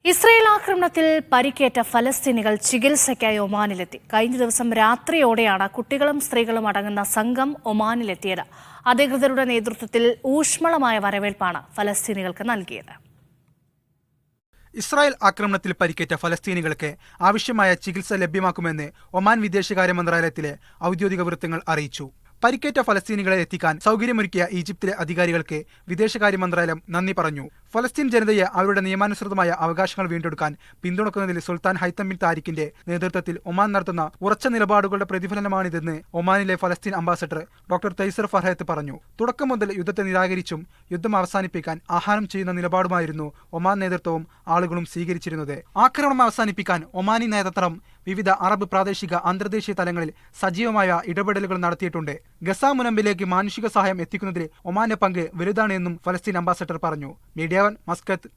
Israel ആക്രമണത്തിൽ പരിക്കേറ്റ ഫലസ്തീനികൾ ചികിത്സയ്ക്കായി ഒമാനിലെത്തി. കഴിഞ്ഞ ദിവസം രാത്രിയോടെയാണ് കുട്ടികളും സ്ത്രീകളും അടങ്ങുന്ന സംഘം ഒമാനിലെത്തിയത്. അധികൃതരുടെ നേതൃത്വത്തിൽ ഊഷ്മളമായ വരവേൽപ്പാണ് ഫലസ്തീനികൾക്ക് നൽകിയത്. ഇസ്രായേൽ ആക്രമണത്തിൽ പരിക്കേറ്റ ഫലസ്തീനികൾക്ക് ആവശ്യമായ ചികിത്സ ലഭ്യമാക്കുമെന്ന് ഒമാൻ വിദേശകാര്യ മന്ത്രാലയത്തിലെ ഔദ്യോഗിക വൃത്തങ്ങൾ അറിയിച്ചു. പരിക്കേറ്റ ഫലസ്തീനികളെ എത്തിക്കാൻ സൗകര്യമൊരുക്കിയ ഈജിപ്തിലെ അധികാരികൾക്ക് വിദേശകാര്യ മന്ത്രാലയം നന്ദി പറഞ്ഞു. ഫലസ്തീൻ ജനതയെ അവരുടെ നിയമാനുസൃതമായ അവകാശങ്ങൾ വീണ്ടെടുക്കാൻ പിന്തുണക്കുന്നതിൽ സുൽത്താൻ ഹൈത്തം ബിൻ താരിഖിന്റെ നേതൃത്വത്തിൽ ഒമാൻ നടത്തുന്ന ഉറച്ച നിലപാടുകളുടെ പ്രതിഫലനമാണിതെന്ന് ഒമാനിലെ ഫലസ്തീൻ അംബാസഡർ ഡോക്ടർ തൈസർ ഫർഹത്ത് പറഞ്ഞു. തുടക്കം മുതൽ യുദ്ധത്തെ നിരാകരിച്ചും യുദ്ധം അവസാനിപ്പിക്കാൻ ആഹ്വാനം ചെയ്യുന്ന നിലപാടുമായിരുന്നു ഒമാൻ നേതൃത്വവും ആളുകളും സ്വീകരിച്ചിരുന്നത്. ആക്രമണം അവസാനിപ്പിക്കാൻ ഒമാനി നേതൃത്വം വിവിധ അറബ് പ്രാദേശിക അന്തർദേശീയ തലങ്ങളിൽ സജീവമായ ഇടപെടലുകൾ നടത്തിയിട്ടുണ്ട്. ഗസ മുനമ്പിലേക്ക് മാനുഷിക സഹായം എത്തിക്കുന്നതിൽ ഒമാന്റെ പങ്ക് വലുതാണ് എന്നും ഫലസ്തീൻ അംബാസഡർ പറഞ്ഞു. Media 1 Muscat.